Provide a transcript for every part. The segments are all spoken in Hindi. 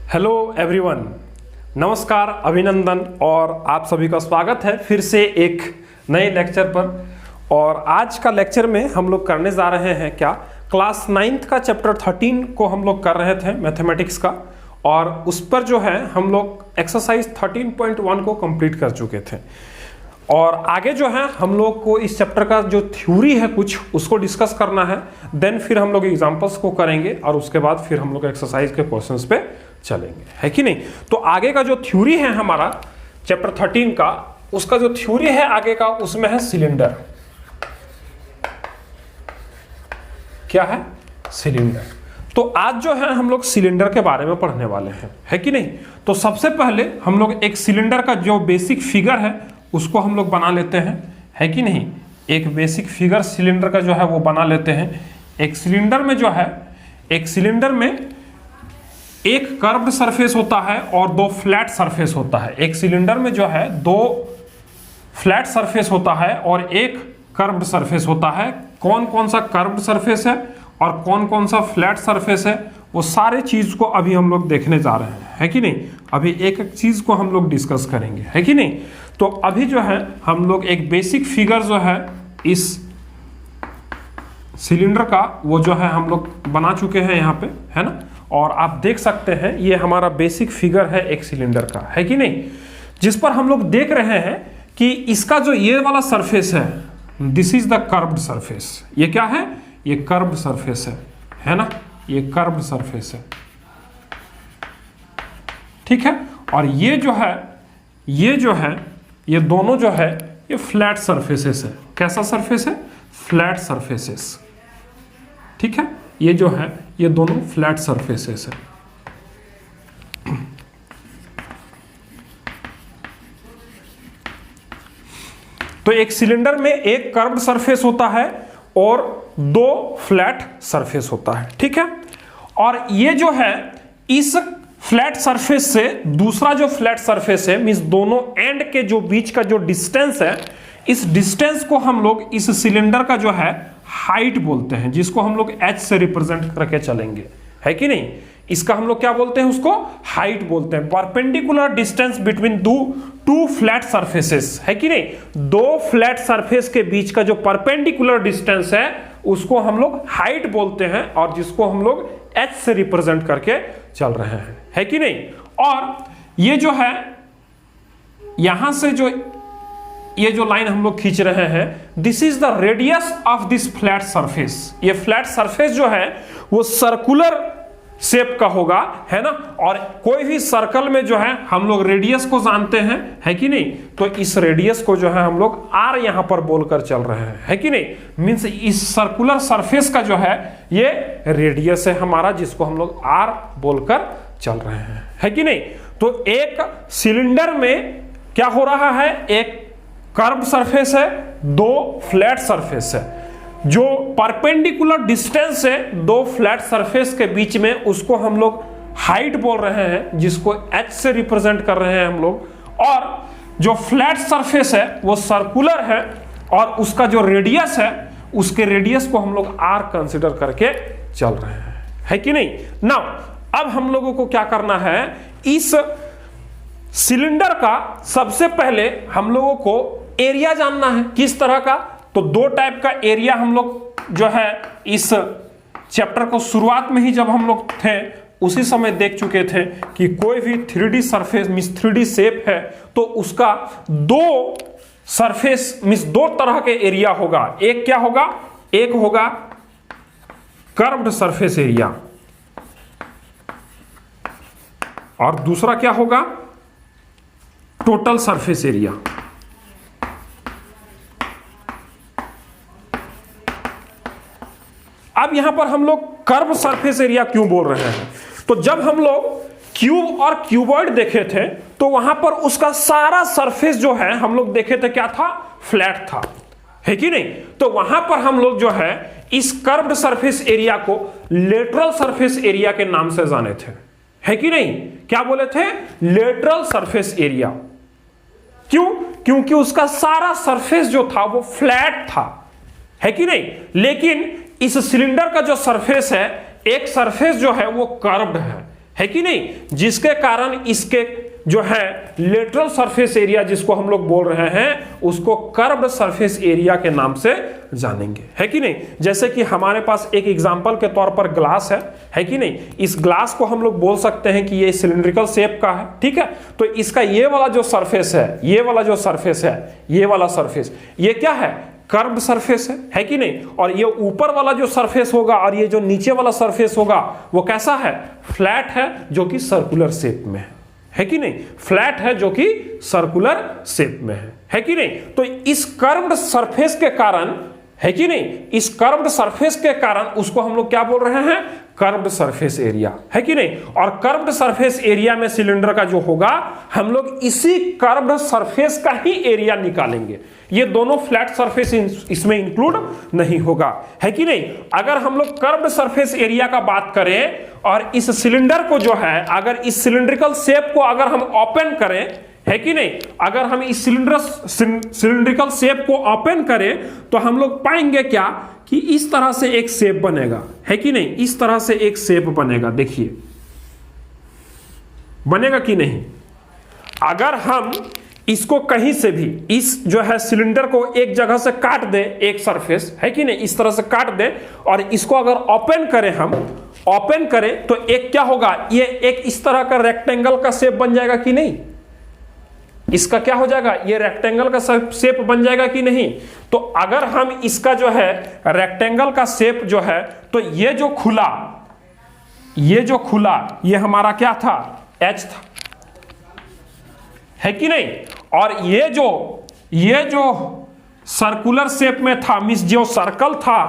हेलो एवरीवन, नमस्कार, अभिनंदन और आप सभी का स्वागत है फिर से एक नए लेक्चर पर। और आज का लेक्चर में हम लोग करने जा रहे हैं क्या, क्लास 9th का चैप्टर 13 को हम लोग कर रहे थे मैथमेटिक्स का, और उस पर जो है हम लोग एक्सरसाइज 13.1 को कंप्लीट कर चुके थे। और आगे जो है हम लोग को इस चैप्टर का जो थ्योरी है कुछ उसको डिस्कस करना है, देन फिर हम लोग एग्जांपल्स को करेंगे और उसके बाद फिर हम लोग एक्सरसाइज के क्वेश्चंस पे चलेंगे, है कि नहीं। तो आगे का जो थ्योरी है हमारा चैप्टर 13 का, उसका जो थ्योरी है आगे का, उसमें है सिलेंडर। क्या है? सिलेंडर। तो आज जो है हम लोग सिलेंडर के बारे में पढ़ने वाले हैं, है कि नहीं। तो सबसे पहले हम लोग एक सिलेंडर का जो बेसिक फिगर है उसको हम लोग बना लेते हैं, है कि नहीं। एक बेसिक फिगर सिलेंडर का जो है वो बना लेते हैं। एक सिलेंडर में जो है, एक सिलेंडर में एक कर्व्ड सरफेस होता है और दो फ्लैट सरफेस होता है। एक सिलेंडर में जो है दो फ्लैट सरफेस होता है और एक कर्व्ड सरफेस होता है। कौन कौन सा कर्व्ड सरफेस है और कौन कौन सा फ्लैट सरफेस है, वो सारे चीज को अभी हम लोग देखने जा रहे हैं, है कि नहीं। अभी एक एक चीज को हम लोग डिस्कस करेंगे, है कि नहीं। तो अभी जो है हम लोग एक बेसिक फिगर जो है इस सिलेंडर का, वो जो है हम लोग बना चुके हैं यहाँ पे, है ना। और आप देख सकते हैं ये हमारा बेसिक फिगर है एक सिलेंडर का, है कि नहीं, जिस पर हम लोग देख रहे हैं कि इसका जो ये वाला सरफेस है, this is the curved surface. ये क्या है? ये कर्व्ड सरफेस है ना, ये कर्व्ड सरफेस है, ठीक है। और ये जो है, ये जो है, ये दोनों जो है ये फ्लैट सरफेसेस है। कैसा सरफेस है? फ्लैट सरफेसेस, ठीक है। ये जो है ये दोनों फ्लैट सरफेसेस है। तो एक सिलेंडर में एक कर्व्ड सरफेस होता है और दो फ्लैट सरफेस होता है, ठीक है। और ये जो है इस फ्लैट सरफेस से दूसरा जो फ्लैट सरफेस है, मींस दोनों एंड के जो बीच का जो डिस्टेंस है, इस डिस्टेंस को हम लोग इस सिलेंडर का जो है हाइट बोलते हैं, जिसको हम लोग h से रिप्रेजेंट करके चलेंगे, है कि नहीं। इसका हम लोग क्या बोलते हैं? उसको हाइट बोलते हैं। Perpendicular distance between two flat surfaces, है कि नहीं। दो फ्लैट सरफेस के बीच का जो परपेंडिकुलर डिस्टेंस है उसको हम लोग हाइट बोलते हैं, और जिसको हम लोग h से रिप्रेजेंट करके चल रहे हैं, है कि नहीं। और ये जो है यहां से जो ये जो लाइन हम लोग खींच रहे हैं, this is the radius of this flat surface. ये फ्लैट सरफेस जो है वो सर्कुलर शेप का होगा, है ना। और कोई भी सर्कल में जो है हम लोग रेडियस को जानते हैं, है कि नहीं। तो इस रेडियस को जो है हम लोग आर यहां पर बोलकर चल रहे हैं, है कि नहीं। मींस इस सर्कुलर सरफेस का जो है ये रेडियस है हमारा, जिसको हम लोग आर बोलकर चल रहे हैं, है कि नहीं। तो एक सिलेंडर में क्या हो रहा है, एक कर्व्ड सरफेस है, दो फ्लैट सरफेस है। जो परपेंडिकुलर डिस्टेंस है दो फ्लैट सरफेस के बीच में, उसको हम लोग हाइट बोल रहे हैं, जिसको h से रिप्रेजेंट कर रहे हैं हम लोग। और जो फ्लैट सरफेस है वो सर्कुलर है, और उसका जो रेडियस है, उसके रेडियस को हम लोग r कंसिडर करके चल रहे हैं, है कि नहीं। नाउ अब हम लोगों को क्या करना है, इस सिलेंडर का सबसे पहले हम लोगों को एरिया जानना है। किस तरह का? तो दो टाइप का एरिया हम लोग जो है इस चैप्टर को शुरुआत में ही जब हम लोग थे उसी समय देख चुके थे कि कोई भी 3D surface means 3D shape है तो उसका दो सरफेस मींस दो तरह के एरिया होगा। एक क्या होगा? एक होगा कर्व्ड सरफेस एरिया, और दूसरा क्या होगा? Total surface area. अब यहां पर हम लोग कर्व सरफेस एरिया क्यों बोल रहे हैं? तो जब हम लोग क्यूब और क्यूबॉइड देखे थे तो वहां पर उसका सारा सरफेस जो है हम लोग देखे थे क्या था? फ्लैट था, है कि नहीं। तो वहां पर हम लोग जो है इस कर्व्ड सरफेस एरिया को लेटरल सरफेस एरिया के नाम से जाने थे, है कि नहीं। क्या बोले थे? Lateral surface area. क्यों? क्योंकि उसका सारा सरफेस जो था वो फ्लैट था, है कि नहीं। लेकिन इस सिलेंडर का जो सरफेस है, एक सरफेस जो है वो कर्व्ड है कि नहीं, जिसके कारण इसके जो है लेटरल सरफेस एरिया जिसको हम लोग बोल रहे हैं उसको कर्व्ड सरफेस एरिया के नाम से जानेंगे, है कि नहीं। जैसे कि हमारे पास एक एग्जांपल के तौर पर ग्लास है कि नहीं। इस ग्लास को हम लोग बोल सकते हैं कि ये सिलिंड्रिकल शेप का है, ठीक है। तो इसका ये वाला जो सरफेस है, ये वाला जो सरफेस है, ये वाला सरफेस, ये क्या है, कर्व्ड सरफेस है कि नहीं। और ये ऊपर वाला जो सरफेस होगा और ये जो नीचे वाला सरफेस होगा वो कैसा है, फ्लैट है, जो कि सर्कुलर शेप में है कि नहीं, फ्लैट है जो कि सर्कुलर शेप में है कि नहीं। तो इस कर्व्ड सरफेस के कारण, है कि नहीं, इस कर्व्ड सरफेस के कारण उसको हम लोग क्या बोल रहे हैं, कर्व्ड सरफेस एरिया, है कि नहीं। और कर्व्ड सरफेस एरिया में सिलेंडर का जो होगा हम लोग इसी कर्व्ड सरफेस का ही एरिया निकालेंगे, ये दोनों फ्लैट सरफेस इसमें इंक्लूड नहीं होगा, है कि नहीं। अगर हम लोग कर्व्ड सरफेस एरिया का बात करें और इस सिलेंडर को जो है, अगर इस सिलिंड्रिकल शेप को अगर हम ओपन करें, है कि नहीं, अगर हम इस सिलिंड्रिकल शेप को ओपन करें तो हम लोग पाएंगे क्या कि इस तरह से एक शेप बनेगा, है कि नहीं, इस तरह से एक शेप बनेगा, देखिए बनेगा कि नहीं। अगर हम इसको कहीं से भी, इस जो है सिलेंडर को एक जगह से काट दे, एक सरफेस, है कि नहीं, इस तरह से काट दे और इसको अगर ओपन करें, हम ओपन करें तो एक क्या होगा, ये एक इस तरह का रेक्टेंगल का शेप बन जाएगा कि नहीं, इसका क्या हो जाएगा, ये रेक्टेंगल का शेप बन जाएगा कि नहीं। तो अगर हम इसका जो है रेक्टेंगल का शेप जो है, तो ये जो खुला, ये हमारा क्या था, एच था, है कि नहीं। और ये जो सर्कुलर शेप में था, मींस जो सर्कल था,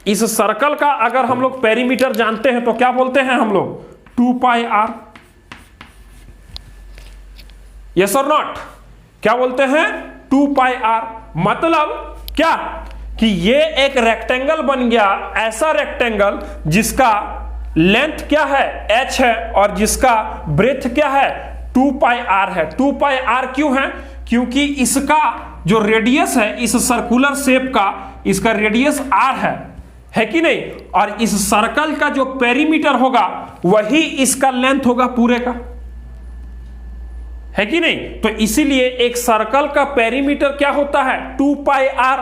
इस सर्कल का अगर हम लोग पेरीमीटर जानते हैं तो क्या बोलते हैं हम लोग, 2 पाई r, यस और नॉट, क्या बोलते हैं, 2 पाई r। मतलब क्या कि ये एक रेक्टेंगल बन गया, ऐसा रेक्टेंगल जिसका लेंथ क्या है, h है, और जिसका ब्रेथ क्या है, 2 पाई r है। 2 पाई r क्यों है, क्योंकि इसका जो रेडियस है इस सर्कुलर शेप का, इसका रेडियस r है कि नहीं। और इस सर्कल का जो पेरीमीटर होगा वही इसका लेंथ होगा पूरे का, है कि नहीं। तो इसीलिए एक सर्कल का पेरीमीटर क्या होता है, 2 पाई r।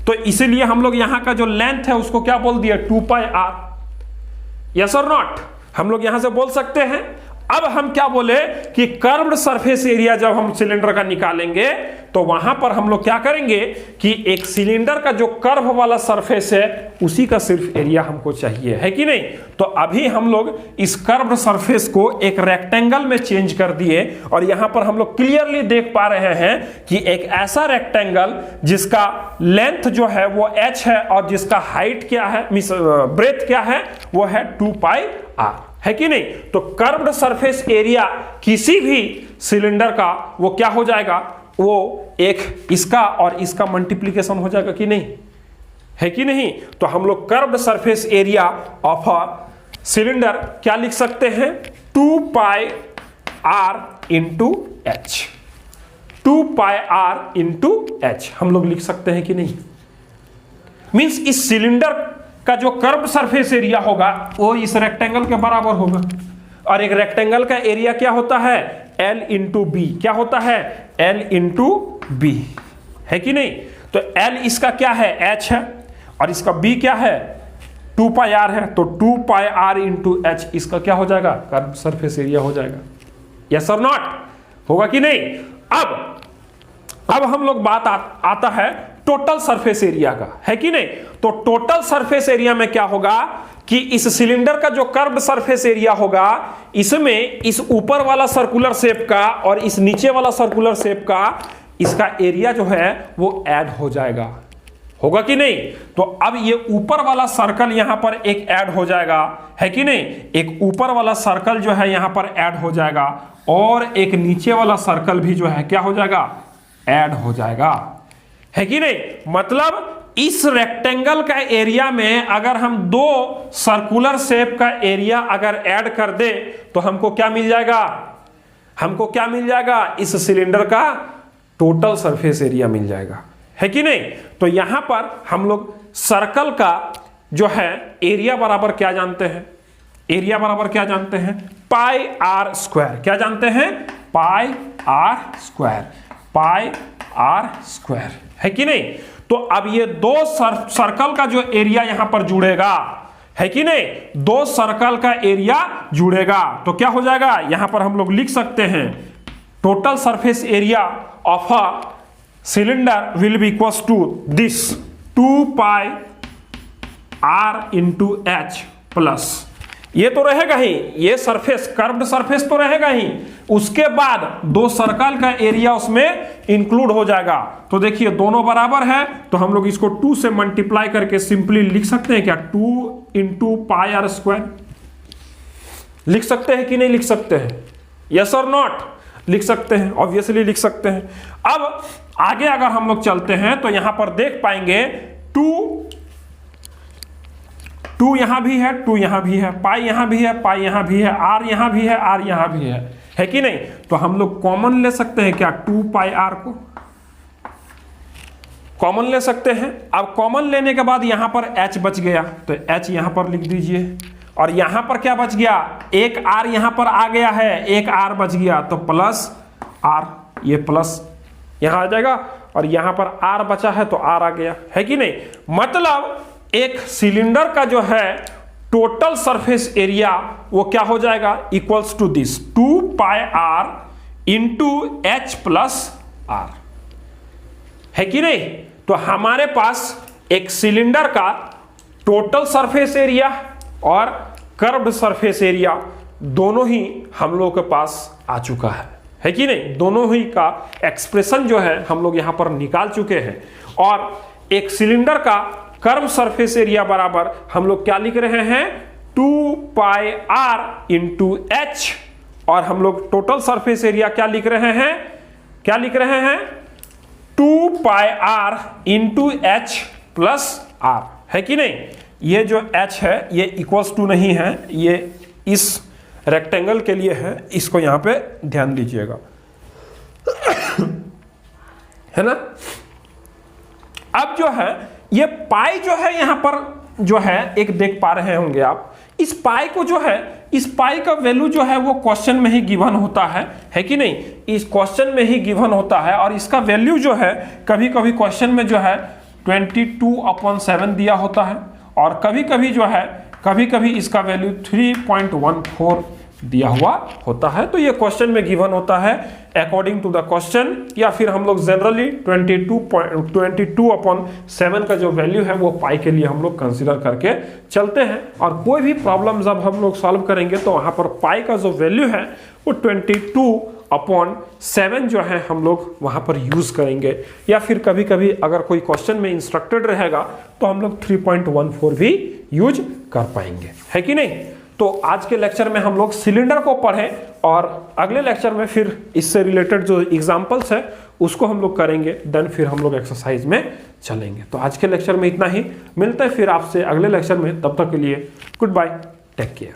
तो इसीलिए हम लोग यहां का जो लेंथ है उसको क्या बोल दिया, 2 पाई r, यस और नॉट, हम लोग यहां से बोल सकते हैं। अब हम क्या बोले कि कर्व्ड सरफेस एरिया जब हम सिलेंडर का निकालेंगे तो वहां पर हम लोग क्या करेंगे कि एक सिलेंडर का जो कर्व वाला सरफेस है उसी का सिर्फ एरिया हमको चाहिए, है कि नहीं। तो अभी हम लोग इस कर्व्ड सरफेस को एक रेक्टेंगल में चेंज कर दिए और यहां पर हम लोग क्लियरली देख पा रहे हैं कि एक ऐसा रेक्टेंगल जिसका लेंथ जो है वो h है और जिसका हाइट क्या है, मींस ब्रेथ क्या है, वो है 2 पाई r, है कि नहीं। तो कर्व्ड सरफेस एरिया किसी भी सिलेंडर का वो क्या हो जाएगा, वो एक इसका और इसका मल्टीप्लिकेशन हो जाएगा कि नहीं, है कि नहीं। तो हम लोग curved surface area of a cylinder क्या लिख सकते हैं, 2 पाई r इंटू h, 2 पाई r इंटू h हम लोग लिख सकते हैं कि नहीं। मींस इस सिलेंडर का जो कर्व सरफेस एरिया होगा वो इस रेक्टेंगल के बराबर होगा। और एक रेक्टेंगल का एरिया क्या होता है, L इंटू बी, क्या होता है, L इंटू बी, है कि नहीं। तो L इसका क्या है, h है, और इसका b क्या है, 2 पाई r है। तो 2 पाई r इंटू h इसका क्या हो जाएगा, कर्व सरफेस एरिया हो जाएगा, यस और नॉट, होगा कि नहीं। अब हम लोग बात आता है टोटल सरफेस एरिया का, है कि नहीं। तो टोटल सरफेस एरिया में क्या होगा कि इस सिलेंडर का जो कर्व सरफेस एरिया होगा इसमें इस ऊपर वाला सर्कुलर शेप का और इस नीचे वाला सर्कुलर शेप का इसका एरिया जो है वो ऐड हो जाएगा, होगा कि नहीं। तो अब ये ऊपर वाला सर्कल यहां पर एक ऐड हो जाएगा, है कि नहीं। एक ऊपर वाला सर्कल जो है यहां पर ऐड हो जाएगा और एक नीचे वाला सर्कल भी जो है क्या हो जाएगा, ऐड हो जाएगा, है कि नहीं। मतलब इस रेक्टेंगल का एरिया में अगर हम 2 सर्कुलर शेप का एरिया अगर ऐड कर दे तो हमको क्या मिल जाएगा, हमको क्या मिल जाएगा, इस सिलेंडर का टोटल सरफेस एरिया मिल जाएगा, है कि नहीं। तो यहां पर हम लोग सर्कल का जो है एरिया बराबर क्या जानते हैं, एरिया बराबर क्या जानते हैं, पाई आर स्क्वायर। क्या जानते हैं? Pi r square, pi r square, है कि नहीं? तो अब ये दो सर्कल का जो एरिया यहां पर जुड़ेगा, है कि नहीं, दो सर्कल का एरिया जुड़ेगा तो क्या हो जाएगा? यहां पर हम लोग लिख सकते हैं total surface area of a cylinder will be equals to this 2 pi r into h plus, ये तो रहेगा ही, ये सरफेस कर्व्ड सरफेस तो रहेगा ही, उसके बाद दो सर्कल का एरिया उसमें इंक्लूड हो जाएगा। तो देखिए दोनों बराबर है तो हम लोग इसको 2 से मल्टीप्लाई करके सिंपली लिख सकते हैं क्या? 2 इंटू पाई आर स्क्वायर लिख सकते हैं कि नहीं लिख सकते हैं? यस और नॉट? लिख सकते हैं, ऑब्वियसली लिख सकते हैं। अब आगे अगर हम लोग चलते हैं तो यहां पर देख पाएंगे 2 यहां भी है, 2 यहां भी है, पाई यहां भी है, पाई यहां भी है, आर यहां भी है, आर यहां भी है कि नहीं? तो हम लोग कॉमन ले सकते हैं क्या? 2 पाई आर को कॉमन ले सकते हैं। अब कॉमन लेने के बाद यहां पर h बच गया तो h यहां पर लिख दीजिए, और यहां पर क्या बच गया? एक r यहां पर आ गया है, एक r बच गया तो प्लस r, ये प्लस यहां आ जाएगा, और यहां पर r बचा है तो r आ गया, है कि नहीं? मतलब एक सिलेंडर का जो है टोटल सरफेस एरिया वो क्या हो जाएगा? Equals to this 2 pi r into h plus r, है कि नहीं? तो हमारे पास एक सिलेंडर का टोटल सरफेस एरिया और कर्व्ड सरफेस एरिया दोनों ही हम लोग के पास आ चुका है कि नहीं? दोनों ही का एक्सप्रेशन जो है हम लोग यहां पर निकाल चुके हैं। और एक सिलेंडर का कर्व सरफेस एरिया बराबर हम लोग क्या लिख रहे हैं? 2 पाई आर इंटू एच, और हम लोग टोटल सरफेस एरिया क्या लिख रहे हैं? क्या लिख रहे हैं? 2 pi r into h plus r, है कि नहीं? ये जो h है ये इक्वल्स टू नहीं है, ये इस रेक्टेंगल के लिए है, इसको यहां पे ध्यान दीजिएगा, है ना? अब जो है ये पाई जो है यहां पर जो है एक देख पा रहे होंगे आप, इस पाई को जो है, इस पाई का वैल्यू जो है वो क्वेश्चन में ही गिवन होता है कि नहीं? इस क्वेश्चन में ही गिवन होता है, और इसका वैल्यू जो है कभी कभी क्वेश्चन में जो है 22/7 दिया होता है, और कभी कभी जो है कभी कभी इसका वैल्यू 3.14 दिया हुआ होता है। तो ये क्वेश्चन में गिवन होता है अकॉर्डिंग टू द क्वेश्चन, या फिर हम लोग जनरली 22/7 का जो वैल्यू है वो पाई के लिए हम लोग कंसीडर करके चलते हैं। और कोई भी प्रॉब्लम जब हम लोग सॉल्व करेंगे तो वहां पर पाई का जो वैल्यू है वो 22/7 जो है हम लोग वहां पर यूज करेंगे, या फिर कभी कभी अगर कोई क्वेश्चन में इंस्ट्रक्टेड रहेगा तो हम लोग 3.14 भी यूज कर पाएंगे, है कि नहीं? तो आज के लेक्चर में हम लोग सिलेंडर को पढ़े, और अगले लेक्चर में फिर इससे रिलेटेड जो एग्जांपल्स है उसको हम लोग करेंगे, देन फिर हम लोग एक्सरसाइज में चलेंगे। तो आज के लेक्चर में इतना ही, मिलते हैं फिर आपसे अगले लेक्चर में, तब तक के लिए गुड बाय, टेक केयर।